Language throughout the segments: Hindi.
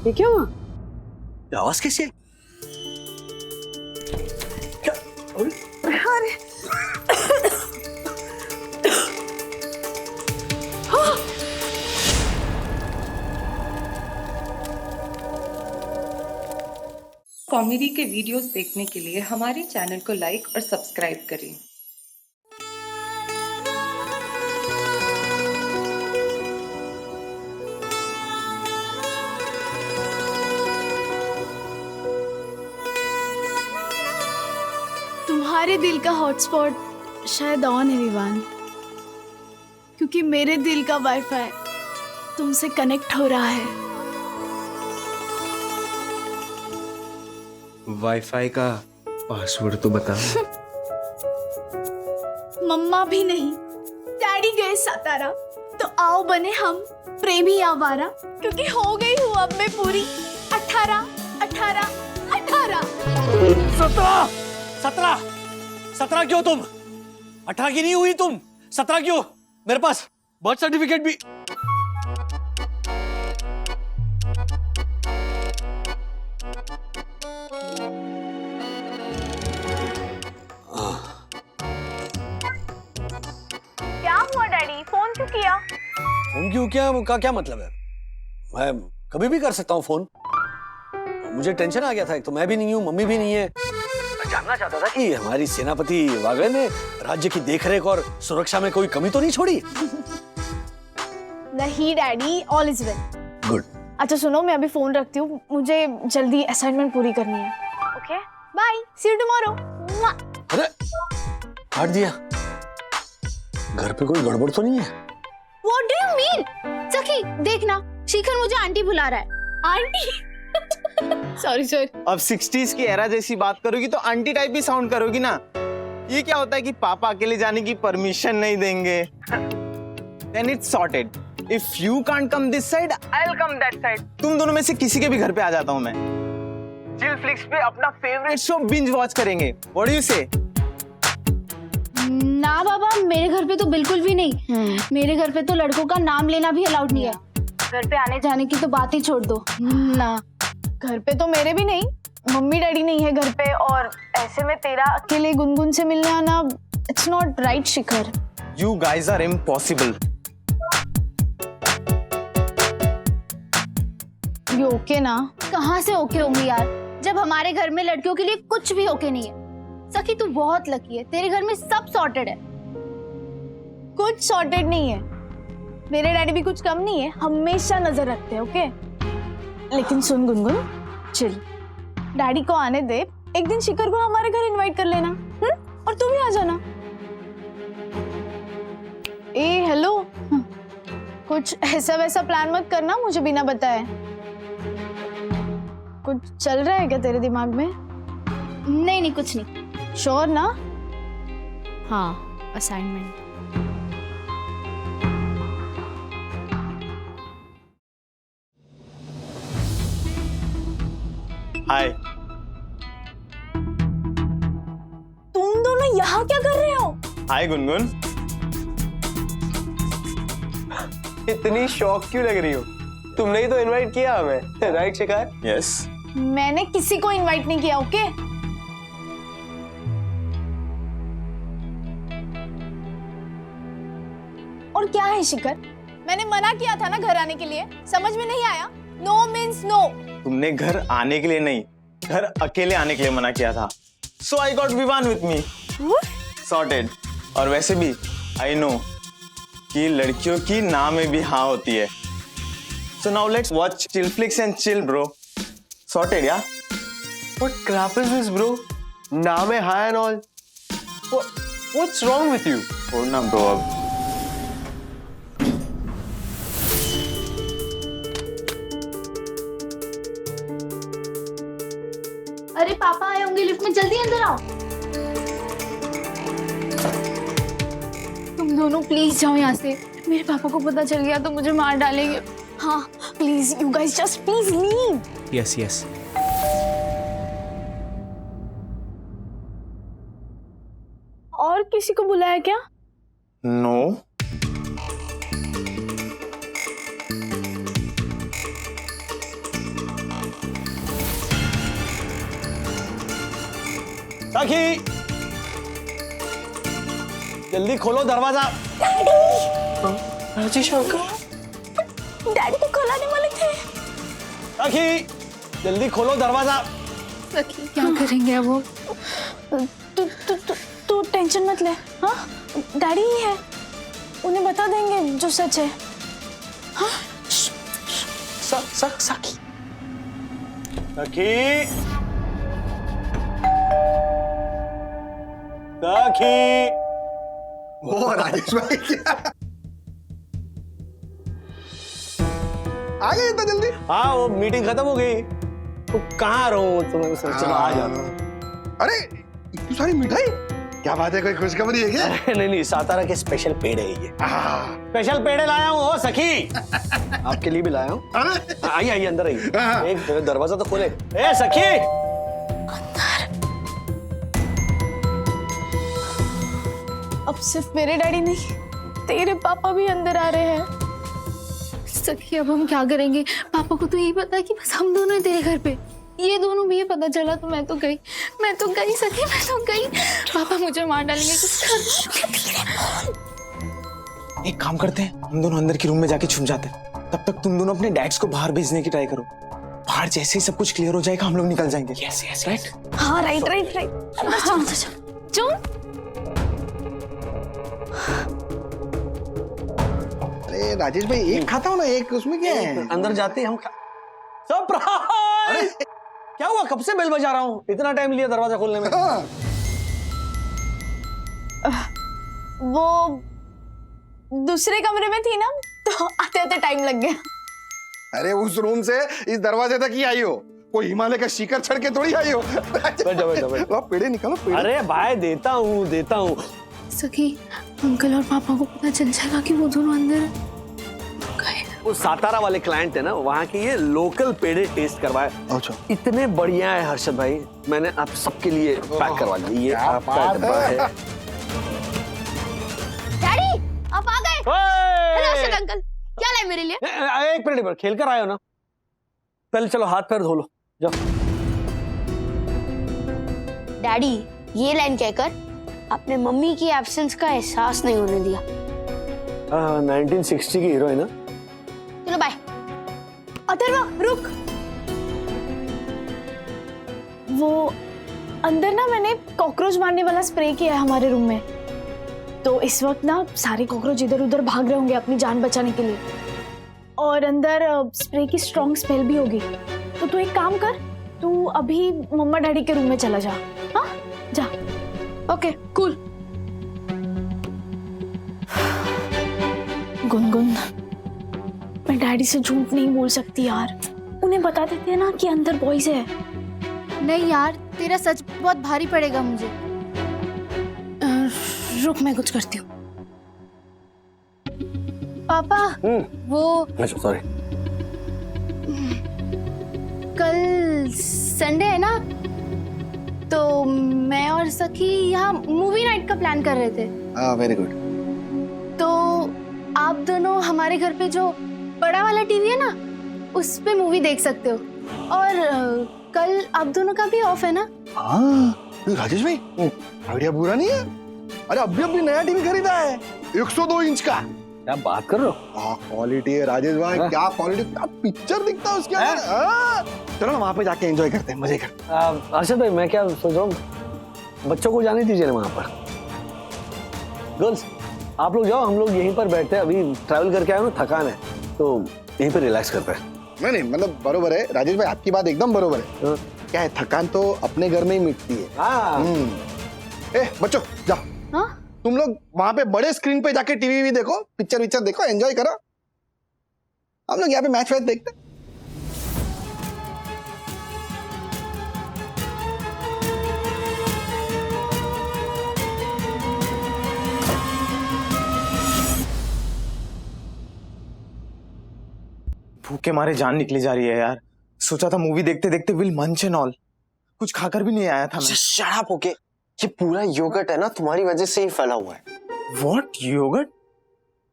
ये क्या हुआ? आवाज कैसी है? क्या? अरे कॉमेडी के वीडियोस देखने के लिए हमारे चैनल को लाइक और सब्सक्राइब करें। तुम्हारे दिल का हॉटस्पॉट शायद ऑन है विवान, क्योंकि मेरे दिल का वाईफाई तुमसे कनेक्ट हो रहा है। वाईफाई का पासवर्ड तो बता। मम्मा भी नहीं, डैडी गए सातारा, तो आओ बने हम प्रेमी आवारा, क्योंकि हो गई हूँ अब मैं पूरी 18 18 18। 17 क्यों तुम? 18 की नहीं हुई तुम? 17 क्यों? मेरे पास बर्थ सर्टिफिकेट भी। क्या हुआ डैडी, फोन क्यों किया? फोन क्यों किया का क्या मतलब है? मैं कभी भी कर सकता हूँ फोन। मुझे टेंशन आ गया था, एक तो मैं भी नहीं हूँ, मम्मी भी नहीं है। मैं जानना चाहता था कि हमारी सेनापति वागले ने राज्य की देखरेख और सुरक्षा में कोई कमी तो नहीं छोड़ी। नहीं daddy, all is well. Good. अच्छा सुनो, मैं अभी फोन रखती हूँ, मुझे जल्दी असाइनमेंट पूरी करनी है। Okay bye, see you tomorrow. अरे काट दिया। घर पे कोई गड़बड़ तो नहीं है? What do you mean? सखी देखना, शिखर मुझे आंटी बुला रहा है। आंटी? Sorry sorry. अब 60s की एरा जैसी बात करोगी तो आंटी टाइप भी साउंड करोगी ना। ये क्या होता है कि पापा अकेले जाने की परमिशन नहीं देंगे। Then it's sorted. If you can't come this side, I'll come that side. तुम दोनों में से किसी के भी घर पे आ जाता हूँ मैं। चिल फ्लिक्स पे अपना फेवरेट शो बिंज वॉच करेंगे। What do you say? ना बाबा, मेरे घर पे तो बिल्कुल भी नहीं। मेरे घर पे तो लड़कों का नाम लेना भी अलाउड नहीं है। घर पे आने जाने की तो बात ही छोड़ दो ना। घर पे तो मेरे भी नहीं, मम्मी डैडी नहीं है घर पे, और ऐसे में तेरा अकेले गुनगुन से मिलने आना, it's not right Shikhar. You guys are impossible. ये ओके ना? कहाँ से ओके होंगी यार, जब हमारे घर में लड़कियों के लिए कुछ भी ओके नहीं है। सखी तू बहुत लकी है, तेरे घर में सब सॉर्टेड है। कुछ सॉर्टेड नहीं है, मेरे डैडी भी कुछ कम नहीं है, हमेशा नजर रखते हैं। ओके लेकिन सुन गुनगुन, चिल, डैडी को आने दे, एक दिन शिखर को हमारे घर इनवाइट कर लेना। और तू भी आ जाना। ए हेलो, कुछ ऐसा वैसा प्लान मत करना मुझे बिना बताए। कुछ चल रहा है क्या तेरे दिमाग में? नहीं नहीं कुछ नहीं। श्योर ना? हाँ, असाइनमेंट। हाय। तुम दोनों यहाँ क्या कर रहे हो? हाय गुनगुन। इतनी शॉक क्यों लग रही हो? तुमने ही तो इनवाइट किया हमें, राइट शिखर? यस। मैंने किसी को इनवाइट नहीं किया। ओके और क्या है शिखर, मैंने मना किया था ना घर आने के लिए, समझ में नहीं आया? No means no. तुमने घर आने के लिए नहीं, घर अकेले आने के लिए मना किया था। So I got Vivaan with me. Sorted. और वैसे भी आई नो कि लड़कियों की ना में भी हाँ होती है। So now let's watch chill flix and chill bro. Sorted या? What crap is this, bro? ना में hi and all. What's wrong with you? छोड़ना ब्रो अब। अरे पापा आए होंगे लिफ्ट में, जल्दी अंदर आओ। तुम दोनों प्लीज जाओ यहाँ से, मेरे पापा को पता चल गया तो मुझे मार डालेंगे। हाँ please, you guys just please leave. Yes yes. और किसी को बुलाया क्या? नो। सखी, जल्दी खोलो दरवाजा। राजेश अंकल, डैडी तो कल आने वाले थे। सखी, जल्दी खोलो दरवाजा। सखी क्या करेंगे अब वो? तू टेंशन मत ले। हाँ, डैडी ही है, उन्हें बता देंगे जो सच है। हाँ? सखी सखी, सखी। ओ राजेश भाई, क्या आ गए इतना जल्दी? हाँ, वो मीटिंग खत्म हो गई तो कहाँ रहूं, तो मैंने सोचा चलो आ जाता हूँ। अरे इतनी सारी मिठाई, क्या बात है, कोई खुशखबरी है क्या? नहीं नहीं, सातारा के स्पेशल पेड़े है ये। स्पेशल पेड़े लाया हूँ। ओ सखी, आपके लिए भी लाया हूँ। अरे आइए आइए, अंदर आइए। एक दरवाजा तो खोले। ए सखी, अब सिर्फ मेरे डैडी नहीं, तेरे पापा भी अंदर आ रहे हैं। सखी अब हम क्या करेंगे? पापा को तो यही पता है कि बस हम दोनों हैं तेरे घर पे। ये दोनों भी ये पता चला तो मैं तो गई सखी, मैं तो गई। पापा मुझे मार डालेंगे। एक काम करते हैं, हम दोनों अंदर के रूम में जाके छुप जाते हैं। तब तक तुम दोनों अपने डैड्स को बाहर भेजने की ट्राई करो। बाहर जैसे ही सब कुछ क्लियर हो जाएगा हम लोग निकल जाएंगे। Yes yes, right. हाँ राइट। चल। अरे राजेश भाई, एक खाता हूँ ना, एक उसमें क्या है? अंदर जाते ही हम सरप्राइज! क्या हुआ? कब से बेल बजा रहा हूँ, इतना टाइम लिया दरवाजा खोलने में। हाँ। वो दूसरे कमरे में थी ना, तो आते आते टाइम लग गया। अरे उस रूम से इस दरवाजे तक ही आई हो, कोई हिमालय का शिखर चढ़ के थोड़ी आई हो। बैठो। पेड़े निकालो, पेड़े। अरे भाई, देता हूँ। सखी, अंकल और पापा को पता चल जाएगा कि वो दोनों अंदर गए। वो सातारा वाले क्लाइंट है ना, वहाँ के ये लोकल पेड़े टेस्ट करवाए। अच्छा, इतने बढ़िया है हर्षद भाई, मैंने आप सबके लिए पैक करवा दिया। ये क्या आपका बात डब्बा है। है। डैडी, आप आ गए। हेलो हर्षद अंकल, क्या लाए मेरे लिए? एक मिनट, खेल कर आए हो ना, पहले चलो हाथ पैर धो लो, जाओ। डैडी, ये लाइन कहकर अपने मम्मी की एब्सेंस का एहसास नहीं होने दिया। 1960 की हीरोइन है। चलो बाय। अथर्वा रुक। वो अंदर ना मैंने कॉकरोच मारने वाला स्प्रे किया है हमारे रूम में, तो इस वक्त ना सारे कॉकरोच इधर उधर भाग रहे होंगे अपनी जान बचाने के लिए, और अंदर स्प्रे की स्ट्रॉन्ग स्मेल भी होगी। तो तू एक काम कर, तू अभी मम्मा डैडी के रूम में चला जा। हाँ जा। Okay cool. गुनगुन, मैं डैडी से झूठ नहीं बोल सकती यार, उन्हें बता देते हैं ना कि अंदर बॉयज है। नहीं यार, तेरा सच बहुत भारी पड़ेगा मुझे। रुक, मैं कुछ करती हूँ। पापा, वो अच्छा सॉरी। कल संडे है ना, तो मैं और सखी यहाँ मूवी नाइट का प्लान कर रहे थे। Very good. तो आप दोनों हमारे घर पे जो बड़ा वाला टीवी है ना, उस पे मूवी देख सकते हो। और कल आप दोनों का भी ऑफ है ना? हाँ राजेश भाई, आइडिया बुरा नहीं है। अरे अभी नया टीवी खरीदा है, 102 इंच का। क्या बात कर रहे हो? क्वालिटी है राजेश भाई, क्या क्वालिटी, क्या पिक्चर दिखता है उसके अंदर। चलो ना वहाँ पे जाके एंजॉय करते हैं, मजे करते हैं। हर्षद भाई, मैं क्या सोच रहा हूँ, बच्चों को जाने दीजिए ना वहाँ पर। गर्ल्स आप लोग जाओ, हम लोग यहीं पर बैठते हैं। अभी ट्रैवल करके आए हो ना, थकान है, तो यहीं पर रिलैक्स करते हैं। नहीं मतलब बरोबर है राजेश भाई, आपकी बात एकदम बरोबर है। हाँ। क्या है, थकान तो अपने घर में ही मिटती है। हाँ। बच्चों जाओ, हाँ? तुम लोग वहां पे बड़े स्क्रीन पे जाके टीवी भी देखो, पिक्चर विक्चर देखो, एंजॉय करो। हम लोग यहाँ पे मैच वैच देखते हैं। भूख के मारे जान निकली जा रही है यार। सोचा था मूवी देखते देखते विल मंच एंड ऑल, कुछ खाकर भी नहीं आया था मैं। Shut up. ओके, ये पूरा योगर्ट है ना, तुम्हारी वजह से ही फैला हुआ है। What yogurt?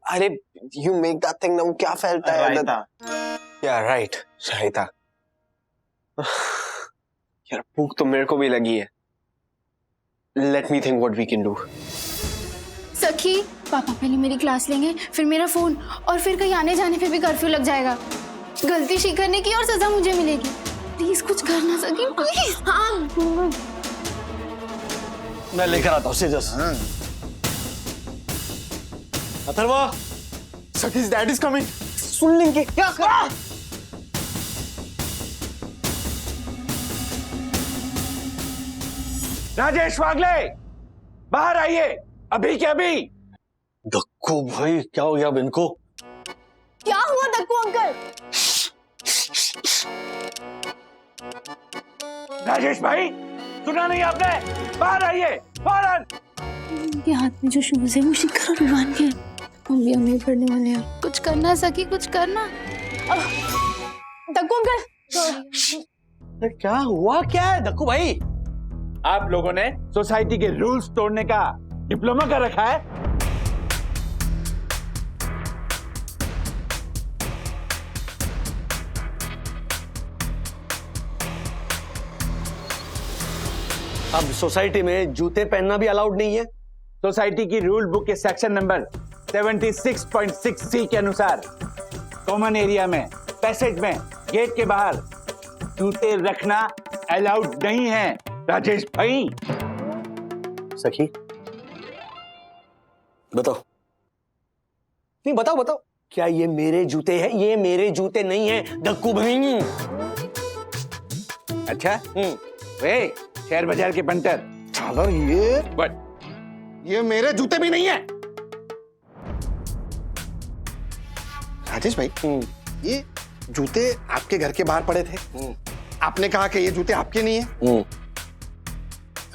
अरे यू मेक दैट थिंग ना, वो क्या फैलता है? रायता। या राइट, रायता। यार भूख तो मेरे को भी लगी है। Let me think what we can do. सखी, पापा पहले मेरी क्लास लेंगे, फिर मेरा फोन, और फिर कहीं आने जाने पे भी कर्फ्यू लग जाएगा। गलती शिकरने की और सजा मुझे मिलेगी। प्लीज कुछ करना सखी, प्लीज। हाँ। मैं लेकर आता हूँ scissors. Atharva, Sakhi's dad is coming. सुन लेंगे क्या कर? राजेश वागले, बाहर आइए, अभी के अभी। धक्कू भाई, क्या हो गया अब इनको? क्या हुआ धक्कू अंकल? राजेश भाई, सुना नहीं आपने? बाहर आइए, बाहर। उनके हाथ में जो शूज है वो शिखर और विवान के हैं। हम भी हमें पढ़ने वाले हैं। कुछ करना सखी, कुछ करना। धक्कू अंकल, क्या हुआ, क्या है धक्कू भाई? आप लोगों ने सोसाइटी के रूल्स तोड़ने का डिप्लोमा कर रखा है। अब सोसाइटी में जूते पहनना भी अलाउड नहीं है। सोसाइटी की रूल बुक के सेक्शन नंबर 76.6C के अनुसार कॉमन एरिया में, पैसेज में, गेट के बाहर जूते रखना अलाउड नहीं है। राजेश भाई, सखी बताओ, नहीं बताओ बताओ, क्या ये मेरे जूते हैं? ये मेरे जूते नहीं है धक्कू भाई। अच्छा, वे शेयर बाजार के पंटर। चलो ये मेरे जूते भी नहीं है। राजेश भाई, ये जूते आपके घर के बाहर पड़े थे। आपने कहा कि ये जूते आपके नहीं है।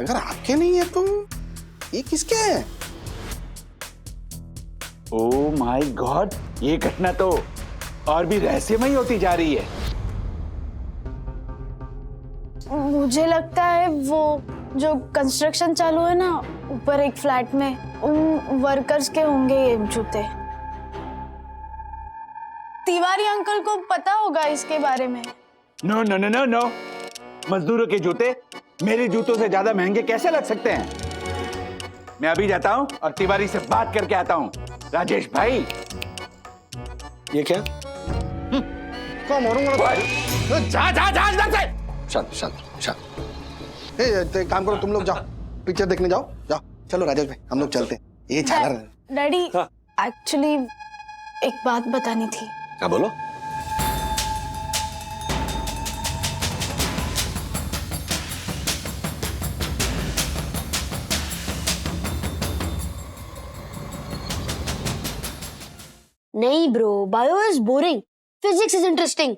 अगर आपके नहीं है तो ये किसके हैं? ओह माय गॉड, ये घटना तो और भी रहस्यमयी होती जा रही है। मुझे लगता है वो जो कंस्ट्रक्शन चालू है ना ऊपर एक फ्लैट में, उन वर्कर्स के होंगे ये जूते। तिवारी अंकल को पता होगा इसके बारे में। No no no no no, मजदूरों के जूते मेरे जूतों से ज्यादा महंगे कैसे लग सकते हैं? मैं अभी जाता हूं और तिवारी से बात करके आता हूं। राजेश भाई, ये क्या? जा जा जा इधर से। शांत शांत शांत। एक काम करो, तुम लोग जाओ पिक्चर देखने, जाओ जाओ। चलो राजेश भाई, हम लोग चलते हैं। ये झालर। डैडी, हाँ। एक्चुअली एक बात बतानी थी। क्या बोलो? नहीं bro, bio is boring, physics is interesting.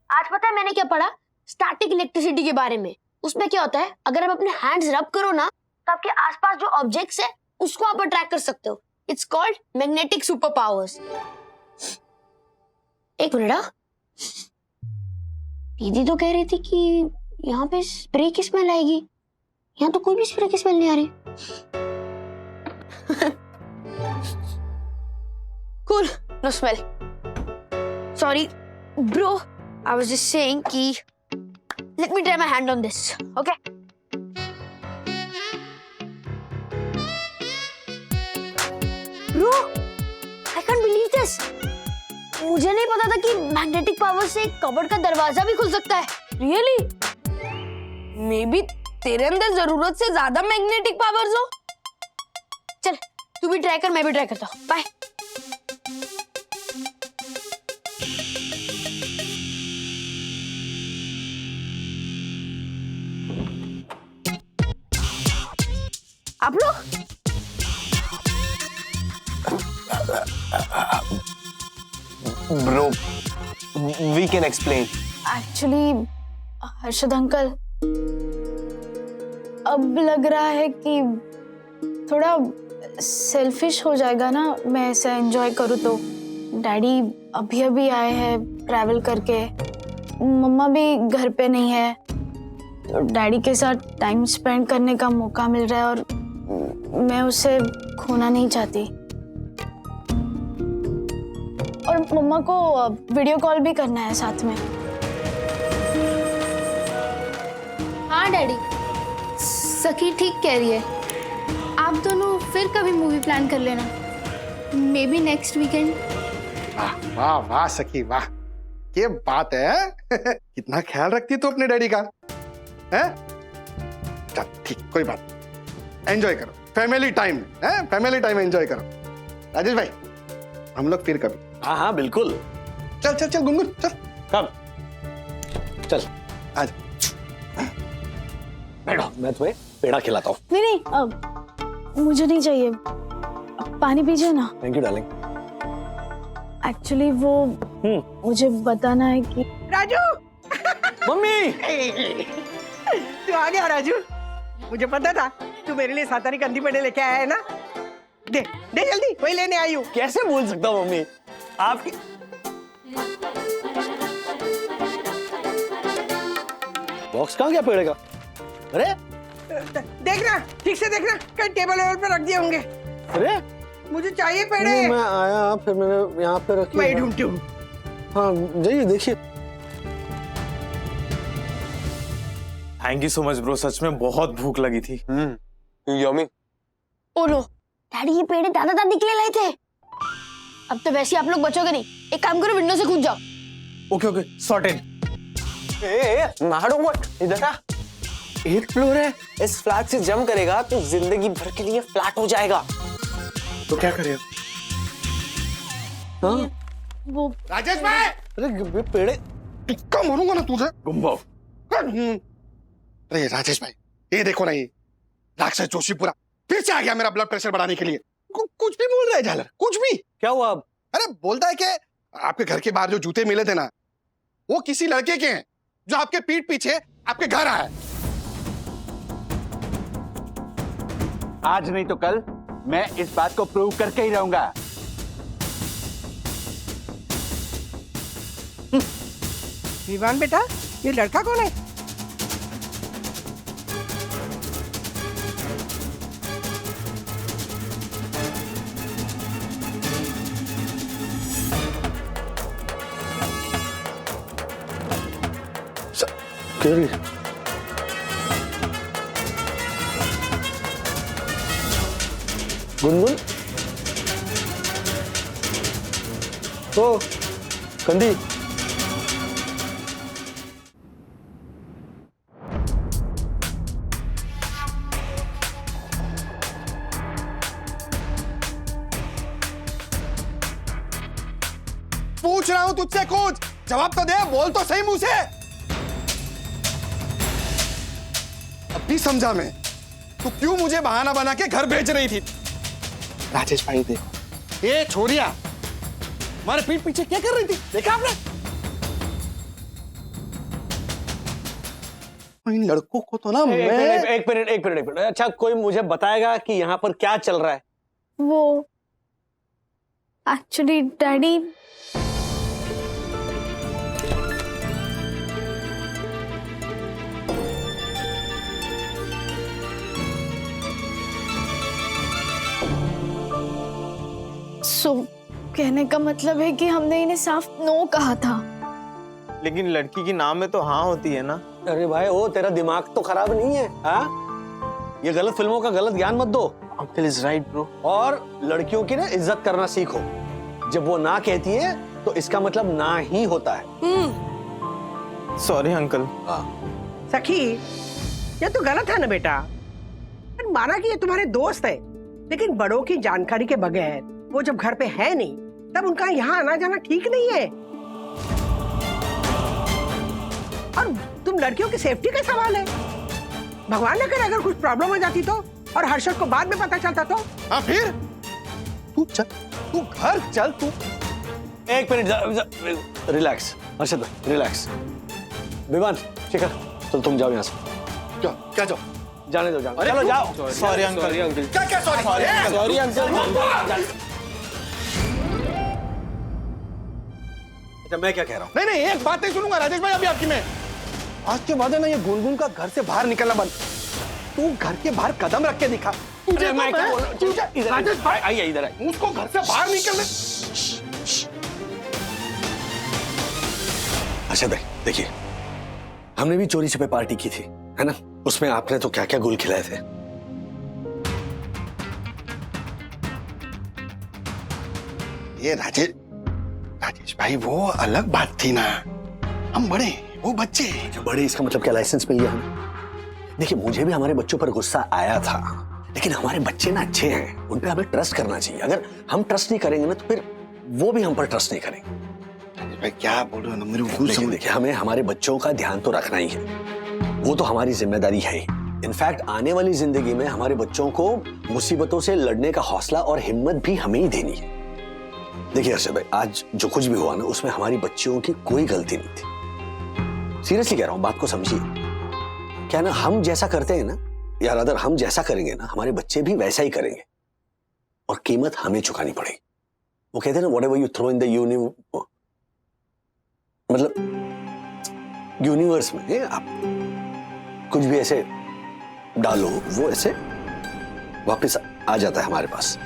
आज पता है मैंने क्या पढ़ा? स्टैटिक इलेक्ट्रिसिटी के बारे में। उसमें क्या होता है, अगर आप अपने हैंड्स रब करो ना तो आपके आसपास जो ऑब्जेक्ट्स है उसको आप अट्रैक्ट कर सकते हो। It's called magnetic super powers. एक मिनट, दीदी तो कह रही थी कि यहाँ पे स्प्रे की स्मेल आएगी। यहाँ तो कोई भी स्प्रे की स्मेल नहीं आ रही। Cool, no smell. Sorry, bro. I was just saying कि let me try my hand on this, okay? Bro, I can't believe this. मुझे नहीं पता था कि मैग्नेटिक पावर से एक कबर्ड का दरवाजा भी खुल सकता है। Really? Maybe तेरे अंदर जरूरत से ज्यादा मैग्नेटिक पावर्स हो। चल, तू भी ट्राई कर, मैं भी ट्राई करता हूँ। बाय। आप लोग Bro, we can explain. Actually Harshad uncle, अब लग रहा है कि थोड़ा सेल्फिश हो जाएगा ना मैं ऐसा एंजॉय करूँ तो। डैडी अभी अभी आए हैं ट्रैवल करके, मम्मा भी घर पे नहीं है, तो डैडी के साथ टाइम स्पेंड करने का मौका मिल रहा है और मैं उसे खोना नहीं चाहती। और मम्मा को वीडियो कॉल भी करना है साथ में। हाँ डैडी, सखी ठीक कह रही है। आप दोनों फिर कभी मूवी प्लान कर लेना, मे बी नेक्स्ट वीकेंड। वाह वाह वाह सखी वाह, ये बात है। कितना ख्याल रखती तू अपने डैडी का है। चल ठीक, कोई बात नहीं, एंजॉय करो फैमिली टाइम है, फैमिली टाइम एंजॉय करो। राजेश भाई हम लोग फिर कभी। हाँ हाँ बिल्कुल। चल चल चल गुनगुन चल। कब? चल आज बैठो, मैं तुम्हें पेड़ा खिलाता हूँ। नहीं नहीं, अब मुझे नहीं चाहिए, अब पानी पीजिए ना। Thank you darling. एक्चुअली वो मुझे बताना है कि राजू मम्मी तू आ गया राजू, मुझे पता था तू मेरे लिए सातारी कंदी पेड़े लेके आया है ना। दे दे जल्दी, वही लेने आई हूँ। कैसे बोल सकता हूँ मम्मी, आपकी बॉक्स कहाँ गया पेड़े का? अरे देखना ठीक से देखना, कहीं टेबल वेबल पे रख दिए होंगे। अरे मुझे चाहिए पेड़े। नहीं, मैं आया फिर मैंने यहाँ पे रखी। मैं ढूंढती हूँ। हाँ जाइए देखिए। Thank you so much bro, सच में बहुत भूख लगी थी। यम्मी। ओ नो, डैडी ये पेड़े दादा दादी के लिए लाए थे। अब तो वैसे आप लोग बचोगे नहीं, एक काम करो विंडो से कूद जाओ। Okay okay sorted. मारो मत, इधर आ। 8th फ्लोर है, इस फ्लैट से जंप करेगा तो जिंदगी भर के लिए फ्लैट हो जाएगा। तो क्या करें? हाँ वो राजेश भाई अरे पेड़े टिक्का मारूंगा ना तुझे। गुम्बो। अरे राजेश भाई ये देखो ना, ये राक्षस जोशीपुरा फिर से आ गया मेरा ब्लड प्रेशर बढ़ाने के लिए। कुछ भी बोल रहा है झालर, कुछ भी। क्या हुआ अब? अरे बोलता है कि आपके घर के बाहर जो जूते मिले थे ना, वो किसी लड़के के हैं जो आपके पीठ पीछे आपके घर आया है। आज नहीं तो कल मैं इस बात को प्रूव करके ही रहूंगा। विवान बेटा, ये लड़का कौन है? गुनगुन ओ कंदी पूछ रहा हूं तुझसे कुछ जवाब तो दे, बोल तो सही मुंह से। अब भी समझा मैं, तू क्यों मुझे बहाना बना के घर भेज रही थी। राजेश भाई देखो, ये छोरिया हमारे पीठ पीछे क्या कर रही थी, देखा आपने? इन लड़कों को तो ना एक मिनट। अच्छा कोई मुझे बताएगा कि यहाँ पर क्या चल रहा है? वो एक्चुअली डैडी कहने का मतलब है कि हमने इन्हें साफ नो कहा था। लेकिन लड़की की नाम में तो हाँ होती है ना। अरे भाई ओ तेरा दिमाग तो खराब नहीं है? हाँ ये गलत फिल्मों का गलत ज्ञान मत दो। Uncle is right bro. और लड़कियों की ना इज्जत करना सीखो। जब वो ना कहती है तो इसका मतलब ना ही होता है। Sorry uncle. सखी, ये तो गलत है ना बेटा। माना कि ये तुम्हारे दोस्त है, लेकिन बड़ों की जानकारी के बगैर वो जब घर पे है नहीं तब उनका यहाँ आना जाना ठीक नहीं है। और तुम लड़कियों की सेफ्टी का सवाल है। भगवान न करे अगर कुछ प्रॉब्लम हो जाती तो, और हर्षद को बाद में पता चलता तो। हाँ फिर तू चल, तू घर चल। तू एक मिनट रिलैक्स हर्षद भाई, रिलैक्स। विवान शिखर चलो तुम जाओ यहाँ से। क्या जाओ? जाने दो चलो जाओ। Sorry uncle. क्या सॉरी? Sorry uncle. अच्छा मैं क्या कह रहा हूँ? नहीं एक बात नहीं सुनूंगा राजेश भाई अभी आपकी मैं। आज के बाद है ना ये गुनगुन का घर से बाहर निकलना बंद। तू घर के बाहर कदम रख के दिखा। तुझे मैं क्या बोल रहा हूँ? राजेश भाई आइए इधर आइए। उसको घर से बाहर निकलने। अच्छा देखिए हमने भी चोरी छुपे पार्टी की थी है ना, उसमें आपने तो क्या क्या गुल खिलाए थे। ये राजेश भाई वो अलग बात थी ना, हम बड़े वो बच्चे। जो बड़े इसका मतलब क्या लाइसेंस मिल गया हमें? देखिए मुझे भी हमारे बच्चों पर गुस्सा आया था, लेकिन हमारे बच्चे ना अच्छे हैं, उन पे हमें ट्रस्ट करना चाहिए। अगर हम ट्रस्ट नहीं करेंगे ना तो फिर वो भी हम पर ट्रस्ट नहीं करेंगे। राजेश भाई क्या बोल रहे हो, मेरे को कुछ समझ। देखिए हमें हमारे बच्चों का ध्यान तो रखना ही है, वो तो हमारी जिम्मेदारी है ही। इनफैक्ट आने वाली जिंदगी में हमारे बच्चों को मुसीबतों से लड़ने का हौसला और हिम्मत भी हमें ही देनी है। देखिए अर्षद भाई, आज जो कुछ भी हुआ ना उसमें हमारी बच्चियों की कोई गलती नहीं थी। सीरियसली कह रहा हूं, बात को समझिए। क्या ना हम जैसा करते हैं ना, या अगर हम जैसा करेंगे ना, हमारे बच्चे भी वैसा ही करेंगे और कीमत हमें चुकानी पड़ेगी। वो कहते हैं ना, whatever you throw in the मतलब यूनिवर्स में आप कुछ भी ऐसे डालो वो ऐसे वापस आ जाता है हमारे पास।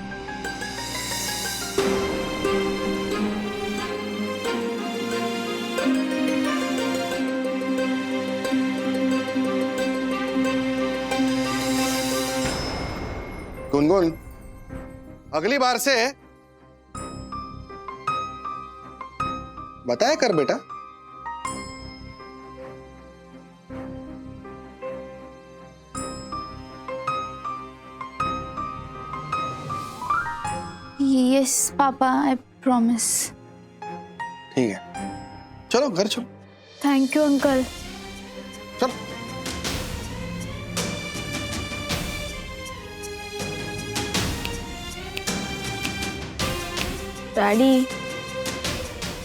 गुनगुन, अगली बार से बताया कर बेटा। Yes papa, I promise. ठीक है, चलो घर चलो। Thank you uncle. चलो। डैडी,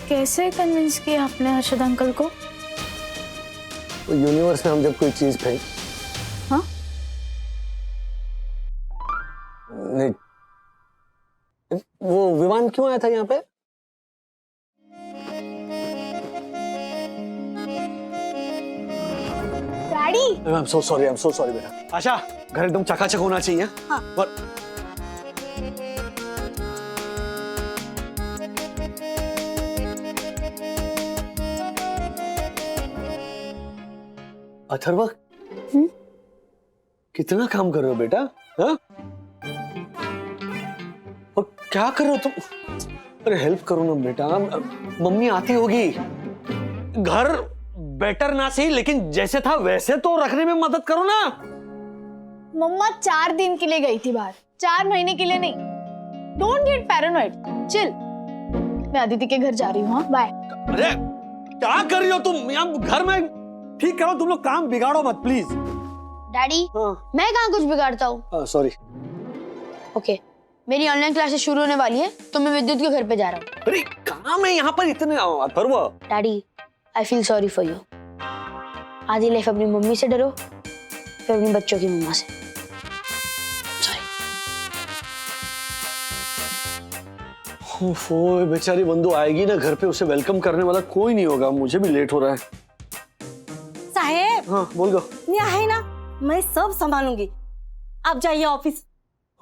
कैसे कन्विंस किया आपने अर्शद अंकल को? तो यूनिवर्स में हम जब कोई चीज फेंक, हाँ? नहीं, वो विमान क्यों आया था यहाँ पे? Daddy, I am so sorry बेटा। आशा, घर एकदम चकाचक होना चाहिए। हाँ। पर अथर्व, कितना काम कर रहे हो बेटा? हाँ? और क्या कर रहे हो तुम? अरे हेल्प करो ना बेटा, मम्मी आती होगी। घर बेटर ना सही, लेकिन जैसे था वैसे तो रखने में मदद करो ना। मम्मा 4 दिन के लिए गई थी बाहर, 4 महीने के लिए नहीं। Don't get paranoid, chill. मैं अदिति के घर जा रही हूँ। बाय। अरे क्या कर रही हो तुम? यहाँ घर में ठीक करो, तुम लोग काम बिगाड़ो मत प्लीज। डैडी, हाँ। मैं कहाँ कुछ बिगाड़ता हूँ? सॉरी। ओके, मेरी ऑनलाइन क्लासेस शुरू होने वाली है तो मैं विद्युत के घर पे जा रहा हूँ। अरे काम है यहाँ पर इतने। Atharva, daddy, I feel sorry for you. आधी लाइफ अपनी मम्मी से डरो, फिर अपने बच्चों की मम्मा से। सॉरी। बेचारी बंधु आएगी ना घर पे, उसे वेलकम करने वाला कोई नहीं होगा। मुझे भी लेट हो रहा है। साहेब, हाँ बोल दो। यहाँ है ना, मैं सब संभालूंगी, आप जाइए ऑफिस।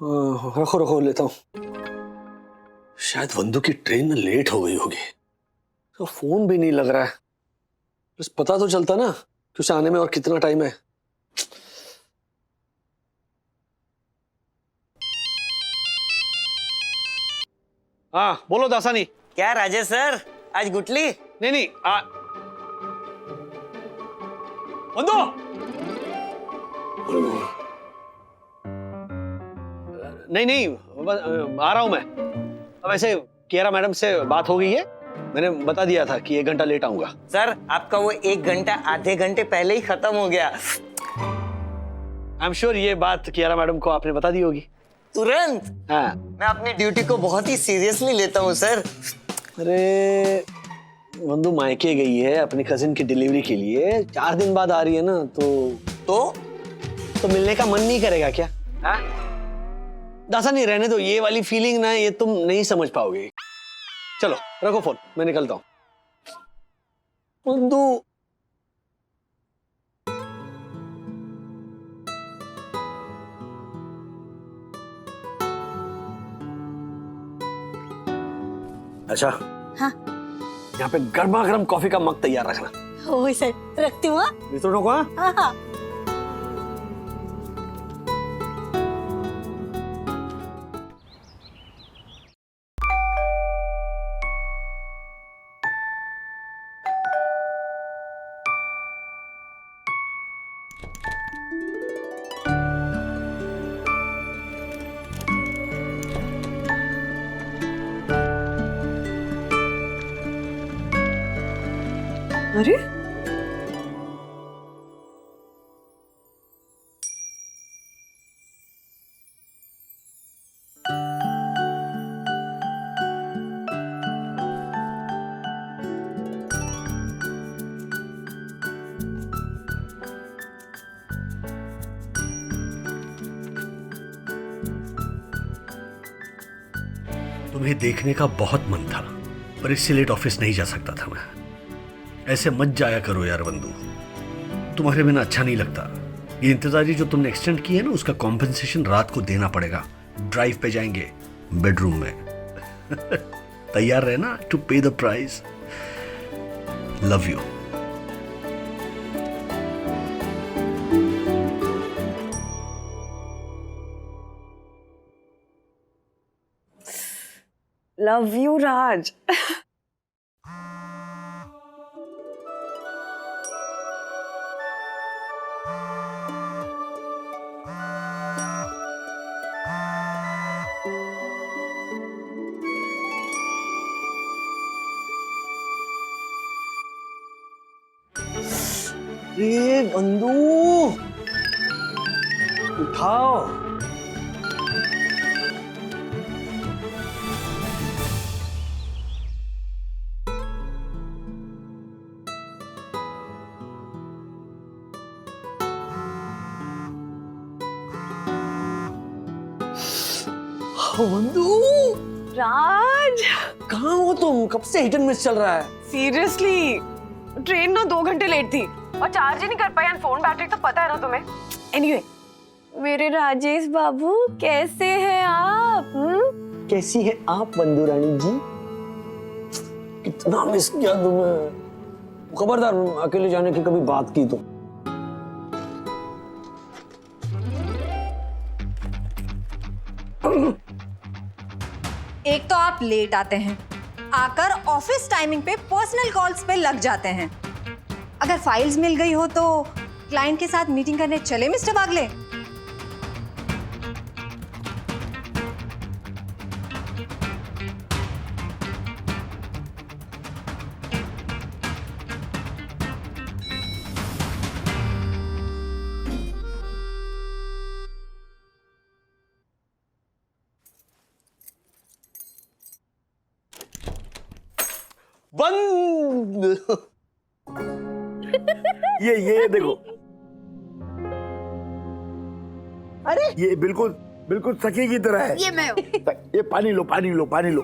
रखो लेता हूँ। शायद बंधु की ट्रेन लेट हो गई होगी, तो फोन भी नहीं लग रहा है। बस पता तो चलता ना कि उसे आने में और कितना टाइम है। हाँ बोलो दासानी। क्या राजेश सर, आज गुटली? नहीं बंधु, नहीं आ रहा हूं मैं। अब ऐसे कियारा मैडम से बात हो गई है, मैंने बता दिया था कि 1 घंटा लेट आऊंगा। सर आपका वो 1 घंटा आधे घंटे पहले ही खत्म हो गया। आई एम श्योर ये बात कियारा मैडम को आपने बता दी होगी। तुरंत? हाँ। मैं अपनी ड्यूटी को बहुत ही सीरियसली लेता हूँ सर। अरे बंधु मायके गई है अपनी कजिन की डिलीवरी के लिए, 4 दिन बाद आ रही है ना, तो मिलने का मन नहीं करेगा क्या? हाँ? दासा नहीं, रहने दो, ये वाली फीलिंग ना ये तुम नहीं समझ पाओगे। चलो रखो फोन, मैं निकलता हूं। बंधु अच्छा, हाँ। यहाँ पे गर्मा गर्म कॉफी का मग तैयार रखना। वही सर, रखती हूँ। मित्रों को। हाँ हाँ। अरे तुम्हें देखने का बहुत मन था, पर इससे लेट ऑफिस नहीं जा सकता था मैं। ऐसे मत जाया करो यार बंधु, तुम्हारे बिना अच्छा नहीं लगता। ये इंतजारी जो तुमने एक्सटेंड की है ना, उसका कॉम्पेंसेशन रात को देना पड़ेगा। ड्राइव पे जाएंगे बेडरूम में। तैयार रहना to pay the price. Love you. Love you Raj. ये बंधु उठाओ। बंधु राज कहाँ हो तुम? कब से हिट एंड मिस चल रहा है? सीरियसली ट्रेन ना 2 घंटे लेट थी और चार्ज ही नहीं कर पाई। एंड फोन बैटरी तो पता है ना तुम्हें। एनीवे मेरे राजेश बाबू कैसे हैं आप? कैसी है आप बंधु रानी जी? कितना मिस किया तुम्हें। खबरदार अकेले जाने की कभी बात की तो। एक तो आप लेट आते हैं, आकर ऑफिस टाइमिंग पे पर्सनल कॉल्स पे लग जाते हैं। अगर फाइल्स मिल गई हो तो क्लाइंट के साथ मीटिंग करने चले मिस्टर बागले। बंद। ये देखो। अरे ये बिल्कुल बिल्कुल सखी की तरह है। ये मैं हूँ। ये पानी लो, पानी लो, पानी लो।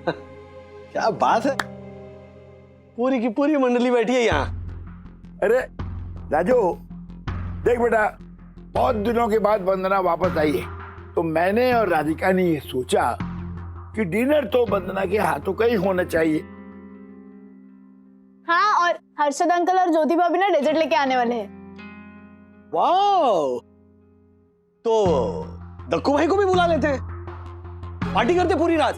क्या बात है, पूरी की पूरी मंडली बैठी है यहाँ। अरे राजू देख बेटा, बहुत दिनों के बाद वंदना वापस आई है, तो मैंने और राधिका ने ये सोचा कि डिनर तो वंदना के हाथों का ही होना चाहिए। हाँ, और हर्षद अंकल और ज्योति भाभी ना डेजर्ट लेके आने वाले हैं। वाओ, तो दक्कू भाई को भी बुला लेते हैं, पार्टी करते पूरी रात।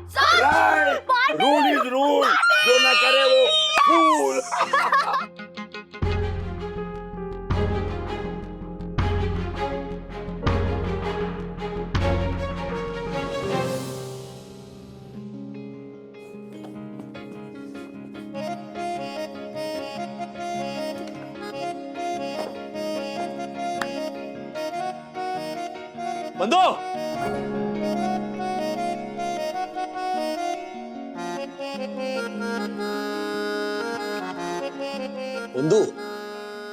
रूल इज रूल, जो ना करे वो फूल। बंदो, बंदू।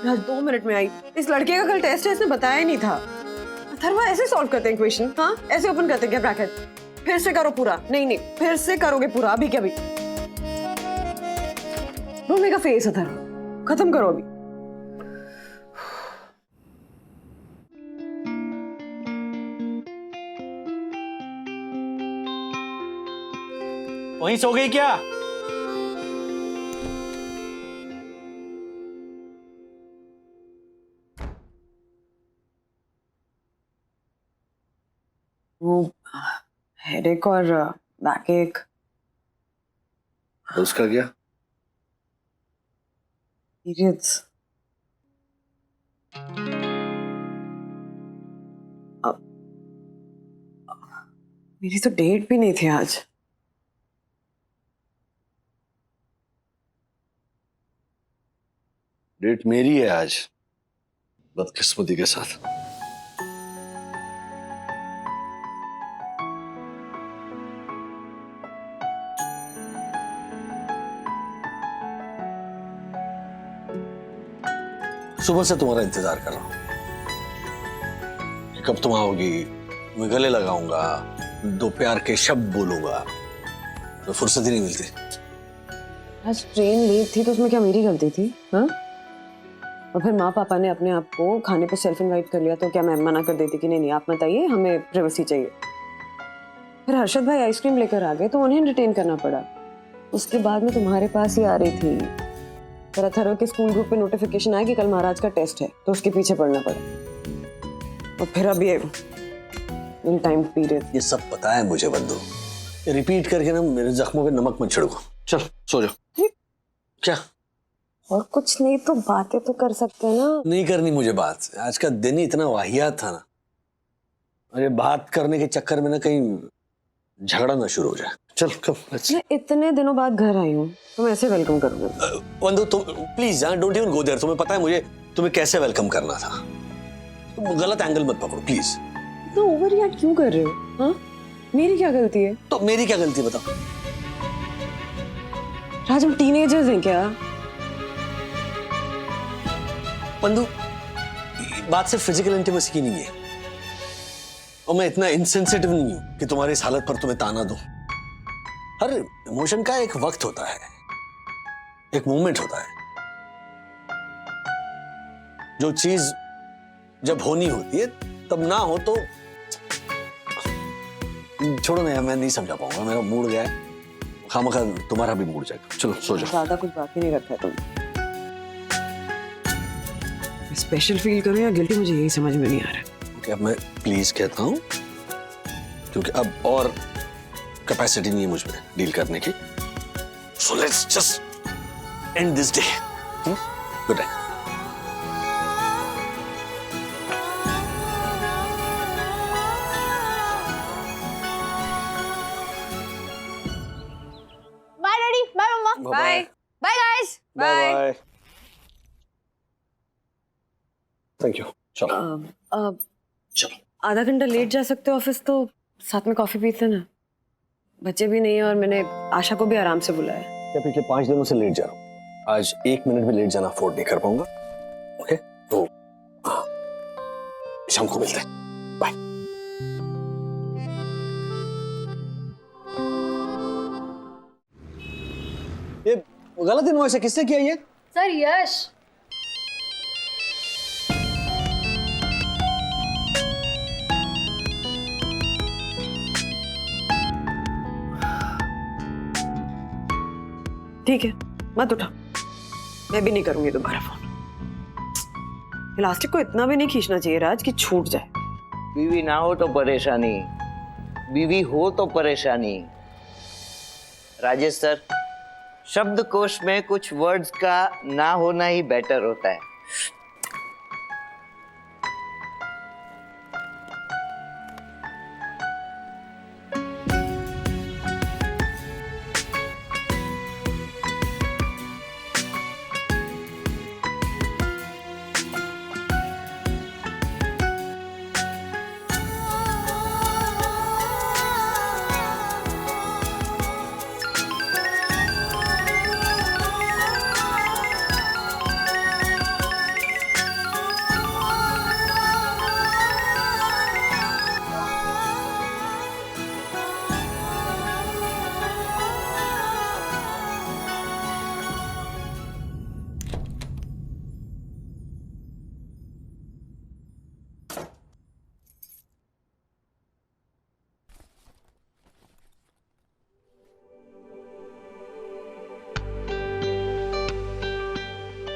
राज 2 मिनट में आई। इस लड़के का कल टेस्ट है, इसने बताया ही नहीं था। अथर्वा ऐसे सॉल्व करते हैं क्वेश्चन? हाँ, ऐसे ओपन करते हैं क्या ब्रैकेट? फिर से करो पूरा। नहीं, फिर से करोगे पूरा। अभी क्या? अभी रोने का फेस अथर्वा, खत्म करो अभी। वहीं सो गई क्या? वो हेडेक और बैकएक। उसका क्या? पीरियड्स। मेरी तो डेट भी नहीं थी आज। डेट मेरी है आज, बदकिस्मती के साथ। सुबह से तुम्हारा इंतजार कर रहा हूं कि कब तुम आओगी, मैं गले लगाऊंगा, 2 प्यार के शब्द बोलूंगा, तो फुर्सत ही नहीं मिलती। आज ट्रेन लेट थी तो उसमें क्या मेरी गलती थी? हाँ, और फिर माँ पापा ने अपने आप को खाने पे सेल्फ इनवाइट कर लिया तो क्या मैं मना कर देती कि नहीं नहीं आप मत आइए, हमें प्राइवेसी चाहिए। फिर हर्षद भाई आइसक्रीम लेकर आ गए तो उन्हें एंटरटेन करना पड़ा। उसके बाद मैं तुम्हारे पास ही आ रही थी, फिर अथर्व के स्कूल ग्रुप पे नोटिफिकेशन आया कि कल महाराज का टेस्ट है तो उसके पीछे पड़ना पड़ा, और फिर अब ये टाइम पीरियड। ये सब पता है मुझे बंधु, रिपीट करके ना मेरे जख्मों पे नमक मत छिड़को। चल सो जाओ। क्या? और कुछ नहीं तो बातें तो कर सकते हैं ना। नहीं करनी मुझे बात, आज का दिन ही इतना वाहियात था ना, अरे बात करने के चक्कर में ना कहीं झगड़ा ना शुरू हो जाए। चल कब मैं इतने दिनों बाद घर आई हूँ तो मैं ऐसे वेलकम करूंगा। बंधु तुम please don't even go there. तुम्हें पता है मुझे तुम्हें कैसे वेलकम करना था, तुम गलत एंगल मत पकड़ो प्लीज। तो ओवर रिएक्ट क्यों कर रहे हो? हाँ, मेरी क्या गलती है? तो मेरी क्या गलती बताओ? राज हम टीनेजर्स हैं क्या? बंधु बात सिर्फ फिजिकल इंटीमेसी की नहीं है, और मैं इतना इनसेंसिटिव नहीं हूं कि तुम्हारी इस हालत पर तुम्हें ताना दूं। हर इमोशन का एक वक्त होता है, एक मोमेंट होता है, जो चीज जब होनी होती है तब ना हो तो छोड़ो ना, मैं नहीं समझा पाऊंगा, मेरा मूड गया है, खामखा तुम्हारा भी मूड जाएगा। चलो सो जाओ। ज्यादा कुछ बाकी नहीं रखा है तुम। स्पेशल फील करो या गिल्टी, मुझे यही समझ में नहीं आ रहा। ओके, अब मैं प्लीज कहता हूं क्योंकि अब और कैपेसिटी नहीं है मुझ में डील करने की। So let's just end this day. Good day. Bye daddy, bye mamma, bye bye guys, bye. Thank you. चलो चलो। आधा घंटा लेट जा सकते हो ऑफिस तो साथ में कॉफी पीते ना। बच्चे भी नहीं है और मैंने आशा को भी आराम से बुलाया। क्या पिछले 5 दिनों से लेट जा रहा हूँ, आज 1 मिनट भी लेट जाना अफोर्ड नहीं कर पाऊंगा। ओके तो शाम को मिलते हैं। बाय। ये गलत इनवॉइस है, किसने किया ये? सर यश। ठीक है मत उठा, मैं भी नहीं करूंगी दोबारा फोन। इलास्टिक को इतना भी नहीं खींचना चाहिए राज कि छूट जाए। बीवी ना हो तो परेशानी, बीवी हो तो परेशानी। राजेश सर, शब्दकोश में कुछ वर्ड्स का ना होना ही बेटर होता है।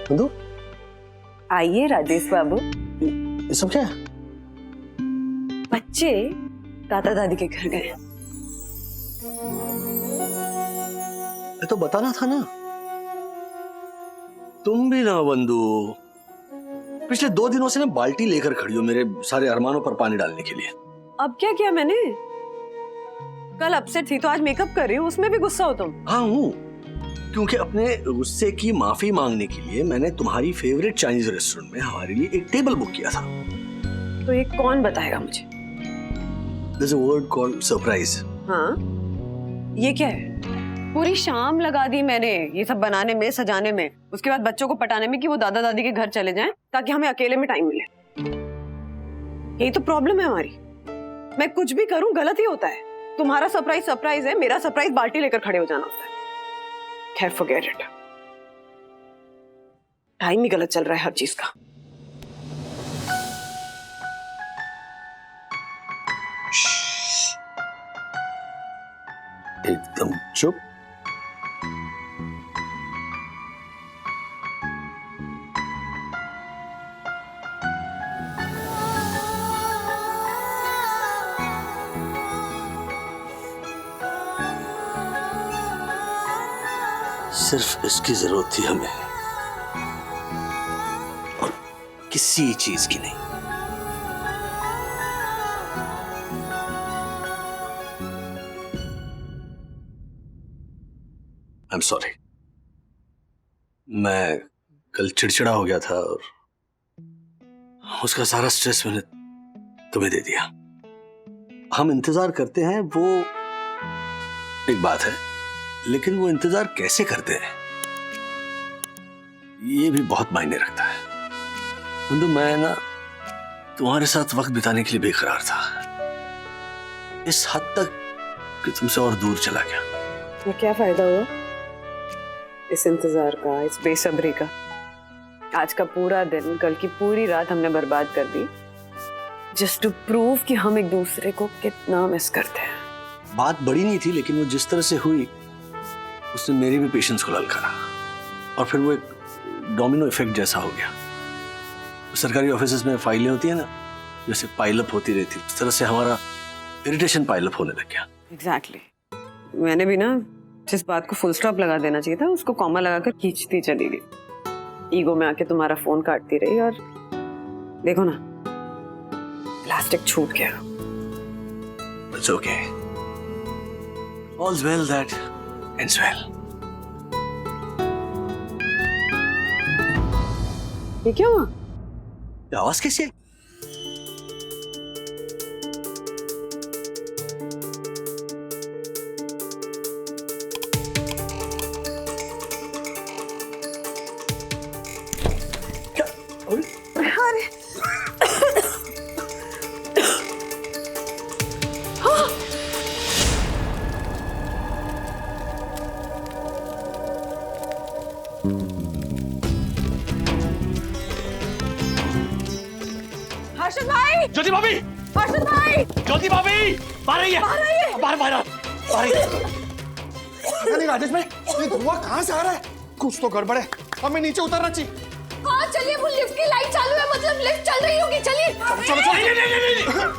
बंधु आइए राजेश बाबू। ये सब क्या है? बच्चे दादा दादी के घर गए। ये तो बताना था ना। तुम भी ना बंधु, पिछले 2 दिनों से ना बाल्टी लेकर खड़ी हो मेरे सारे अरमानों पर पानी डालने के लिए। अब क्या किया मैंने? कल अपसेट थी तो आज मेकअप कर रही हूँ, उसमें भी गुस्सा हो तुम? हाँ हूँ, क्योंकि अपने गुस्से की माफी मांगने के लिए मैंने तुम्हारी फेवरेट चाइनीज रेस्टोरेंट में हमारे लिए एक टेबल बुक किया था। तो ये कौन बताएगा मुझे? There's a word called surprise. हाँ, ये क्या है? पूरी शाम लगा दी मैंने ये सब बनाने में, सजाने में, उसके बाद बच्चों को पटाने में कि वो दादा दादी के घर चले जाएं ताकि हमें अकेले में टाइम मिले। यही तो प्रॉब्लम है हमारी। मैं कुछ भी करूं गलत ही होता है। तुम्हारा सरप्राइज सरप्राइज है, मेरा सरप्राइज बाल्टी लेकर खड़े हो जाना होता है। खैर फॉरगेट इट। टाइम ही गलत चल रहा है हर चीज का। एकदम चुप। सिर्फ इसकी जरूरत थी हमें और किसी चीज की नहीं। आई एम सॉरी, मैं कल चिड़चिड़ा हो गया था और उसका सारा स्ट्रेस मैंने तुम्हें दे दिया। हम इंतजार करते हैं वो एक बात है, लेकिन वो इंतजार कैसे करते हैं ये भी बहुत मायने रखता है। तो मैं ना तुम्हारे साथ वक्त बिताने के लिए बेकरार था, इस हद तक कि तुमसे और दूर चला गया। ये क्या फायदा हुआ इस इंतजार का, इस बेसब्री का? आज का पूरा दिन, कल की पूरी रात हमने बर्बाद कर दी जस्ट टू प्रूव कि हम एक दूसरे को कितना मिस करते हैं। बात बड़ी नहीं थी, लेकिन वो जिस तरह से हुई उसने मेरे भी पेशेंस को ललकारा और फिर वो एक डोमिनो इफेक्ट जैसा हो गया। सरकारी ऑफिसेज में फाइलें होती है ना, जैसे पाइलअप होती रहती, उस तरह से हमारा इरिटेशन पाइलअप होने लग गया। एग्जैक्टली। मैंने भी ना जिस बात को फुल स्टॉप लगा देना चाहिए था उसको कॉमा लगाकर खींचती चली गई। ईगो में आके तुम्हारा फोन काटती रही और देखो ना, प्लास्टिक छूट गया। It's okay. All's well that ends well. ये क्या हुआ? आवाज कैसी है? हर्षद भाई! ज्योति भाभी! हर्षद भाई! ज्योति भाभी! बाहर आइए! बाहर नहीं राजेश भाई, ये धुआं कहाँ से आ रहा है? कुछ तो गड़बड़ है, हमें नीचे उतरना चाहिए। हाँ चलिए, वो लिफ्ट की लाइट चालू है, मतलब लिफ्ट चल रही होगी। चलिए चलो।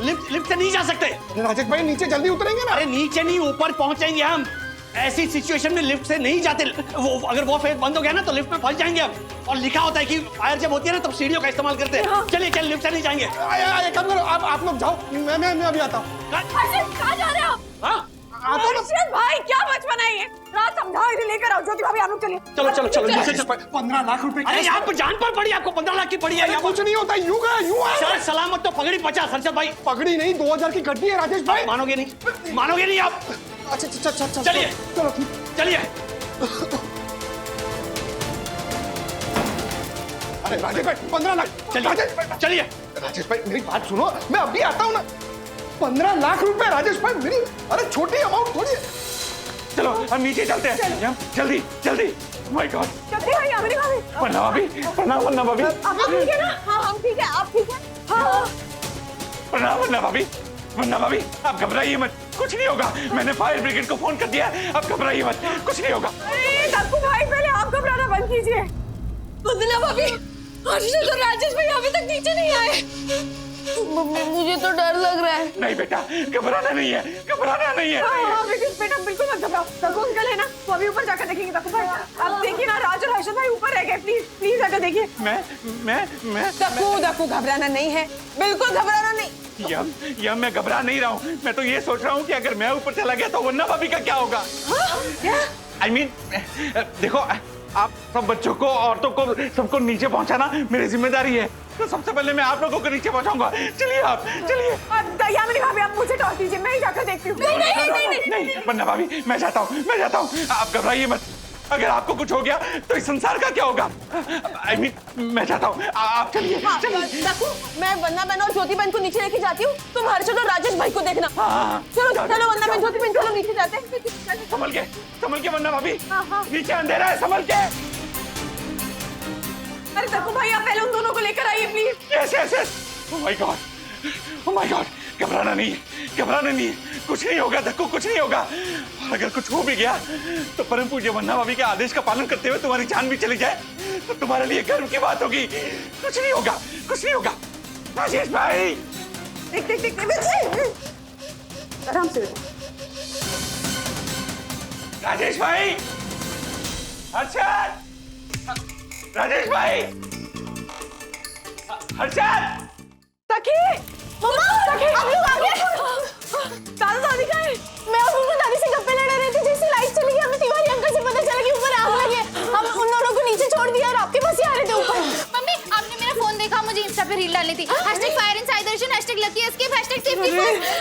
नहीं, लिफ्ट से नहीं जा सकते। राजेश भाई नीचे जल्दी उतरेंगे ना? अरे नीचे नहीं, ऊपर पहुंचेंगे हम। ऐसी सिचुएशन में लिफ्ट से नहीं जाते। वो अगर वो फेस बंद हो गया ना तो लिफ्ट में फंस जाएंगे हम। और लिखा होता है कि फायर जब होती है ना तब सीढ़ियों का इस्तेमाल करते हैं। चलिए लिफ्ट से नहीं जाएंगे। काम करो, आप लोग जाओ, मैं अभी आता हूँ। हर्षद कहाँ जा रहे हो? हाँ? हर्षद भाई क्या बचपन है ये? रात समझाओ, इन्हें लेकर आओ। ज्योति भाभी आप लोग चलिए। चलो। 15 लाख रुपए। अरे यहाँ पर जान पर पड़ी, आपको 15 लाख की पड़ी है। कुछ नहीं होता, यूं आया। सर सलामत तो पगड़ी 50। हर्षद भाई पगड़ी नहीं, 2000 की गड्डी है राजेश भाई। मानोगे नहीं आप। अच्छा चलिए चलो चलिए। अरे राजेश भाई 15 लाख। चलिए राजेश भाई मेरी बात सुनो, मैं अभी आता हूँ ना। 15 लाख रुपए राजेश भाई, मेरी अरे छोटी अमाउंट थोड़ी है। चलो हम नीचे चलते हैं, जल्दी। My God. ज्योति भाई, अमरी भाभी। प्रणाम भाभी। आप ठीक है ना? हाँ हम ठीक है, आप ठीक है? हाँ। प्रणाम भाभी, आप घबराइए मत, कुछ नहीं होगा। मैंने फायर ब्रिगेड को फोन कर दिया, आप घबराइए मत, कुछ नहीं होगा। दक्कू भाई पहले आप घबराना बंद कीजिए। वंदना भाभी, हर्षद और राजेश भाई अभी तक नीचे नहीं आए। मुझे तो डर लग रहा है। नहीं बेटा, घबराना नहीं है। हाँ, बेटा बिल्कुल मत घबराओ। दक्कू अंकल है ना, तो अभी ऊपर जाकर देखेंगे। दक्कू भाई अब देखिए ना, राज और हर्षद भाई ऊपर रह गए। प्लीज जाकर देखिए। मैं दक्कू घबराना नहीं है, बिल्कुल घबराना नहीं। यम मैं घबरा नहीं रहा हूँ। मैं तो ये सोच रहा हूँ कि अगर मैं ऊपर चला गया तो वन्ना भाभी का क्या होगा। आई मीन देखो, आप सब बच्चों को, औरतों को, सबको नीचे पहुंचाना मेरी जिम्मेदारी है, तो सबसे पहले मैं आप लोगों को नीचे पहुंचाऊंगा। चलिए आप, चलिए। यामिनी भाभी, आप मुझे टॉस दीजिए, मैं ही जाकर देखती हूँ। नहीं वंदना भाभी, मैं जाता हूँ, आप घबराइए मत। अगर आपको कुछ हो गया तो इस संसार का क्या होगा? आई मीन मैं जाता हूँ, आप चलिए। मैं वंदना बहन और ज्योति बहन को नीचे लेके जाती हूँ, तुम हर्षद और राजेश भाई को देखना। चलो चलो वंदना बहन, ज्योति बहन, चलो नीचे जाते हैं। संभल के वंदना भाभी, नीचे अंधेरा है, संभल के। अरे देखो भाई, आप पहले उन दोनों को लेकर आइए please. Yes. Oh my God, घबराना नहीं है, कुछ नहीं होगा धक्को, कुछ नहीं होगा। और अगर कुछ हो भी गया तो परम पूज्य वंदना भाभी के आदेश का पालन करते हुए तुम्हारी जान भी चली जाए तो तुम्हारे लिए गर्व की बात होगी। कुछ नहीं होगा। राजेश भाई, देख आराम से। राजेश भाई, हर्षद, राजेश भाई, हर्षद। सखी, मम्मा, सखी, आप लोग आ गए। दादा दादी कहाँ हैं? मैं और उनकी दादी से गप्पे लड़ा रहे थे, जैसे लाइट चली गई हमें तिवारी अंकल से पता चला कि ऊपर आग लगी है। हम उन दोनों को नीचे छोड़ दिया और आपके पास ही आ रहे थे ऊपर। मम्मी, आपने मेरा फोन देखा, मुझे इंस्टा पे रील डालनी थी। #FireInSideDarshan, #LuckyEscape, #SafetyFirst।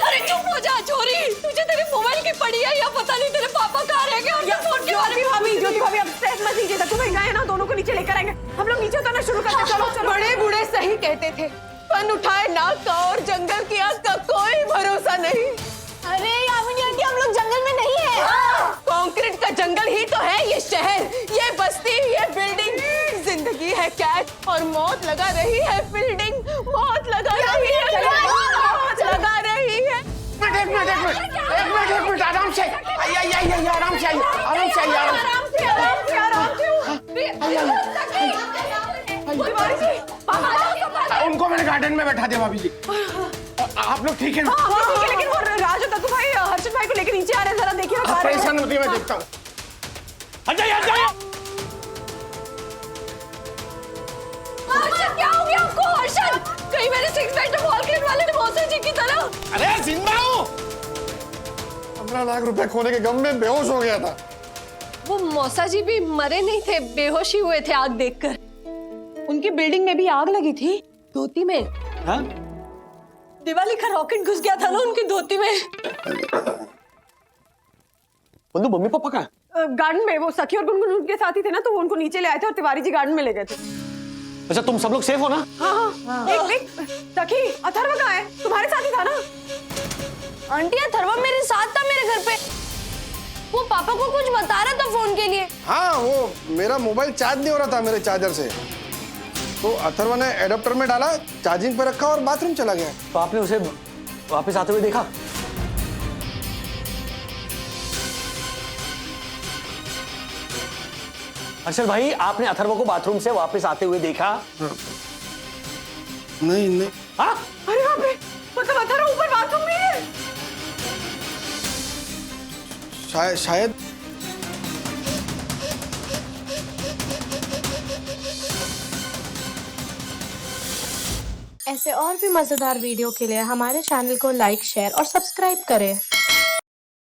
अरे चुप हो जा छोरी, तुझे तेरे मोबाइल की पड़ी है या पता नहीं तेरे पापा कहाँ रह गए। और फोन के बारे में ज्योति भाभी, अब स्ट्रेस मत लीजिए। तक भाई गए ना, दोनों को नीचे लेकर आएंगे। हम लोग नीचे उतरना शुरू करते हैं। चलो। बड़े बूढ़े सही कहते थे, फन उठाए नाक का और जंगल की आग का कोई भरोसा नहीं। अरे यामिनी आंटी, हम लोग जंगल में नहीं है। कंक्रीट का जंगल ही तो है ये शहर, ये बस्ती, ये बिल्डिंग। जिंदगी है कैद और मौत लगा रही है फील्डिंग, मौत लगा रही है, मौत लगा रही है। एक मिनट, आराम से उनको मैंने गार्डन में बैठा दिया भाभी जी। आप लोग ठीक है ना? ठीक है, लेकिन वो राज और भाई हर्षद भाई को लेकर नीचे आ रहे हैं, जरा देखिए ना। परेशान होती है, मैं देखता हूँ। क्या हो गया आपको हर्षद? कहीं मेरे 6 बेडरूम वॉल क्लीन वाले ने मौसा जी की तरह। अरे जिंदा हूँ। 15 लाख रुपए खोने के गम में बेहोश हो गया था। वो मौसा जी भी मरे नहीं थे, बेहोशी हुए थे आग देखकर। उनकी बिल्डिंग में भी आग लगी थी, धोती में। हाँ? दिवाली का रॉकेट घुस गया था ना उनकी धोती में। बंधु, मम्मी पापा कहाँ? गार्डन में, वो सखी और गुनगुन उनके साथ ही थे ना, तो वो उनको नीचे ले आए थे और तिवारी जी गार्डन में ले गए थे। अच्छा, तुम सब लोग सेफ हो ना? हाँ। एक सखी, अथर्व कहाँ है? तुम्हारे साथ ही था ना? आंटी, अथर्व मेरे साथ था मेरे घर पे। वो पापा को कुछ बता रहा था फोन के लिए। हाँ, वो मेरा मोबाइल चार्ज नहीं हो रहा था मेरे चार्जर से, तो अथर्व ने एडाप्टर में डाला, चार्जिंग पे रखा और बाथरूम चला गया। तो आपने उसे वापस आते हुए देखा? हर्षद भाई, आपने अथर्व को बाथरूम से वापस आते हुए देखा? नहीं। हाँ? अरे बाप रे, मतलब अथर्व ऊपर बाथरूम में है? शायद। ऐसे और भी मजेदार वीडियो के लिए हमारे चैनल को लाइक, शेयर और सब्सक्राइब करें।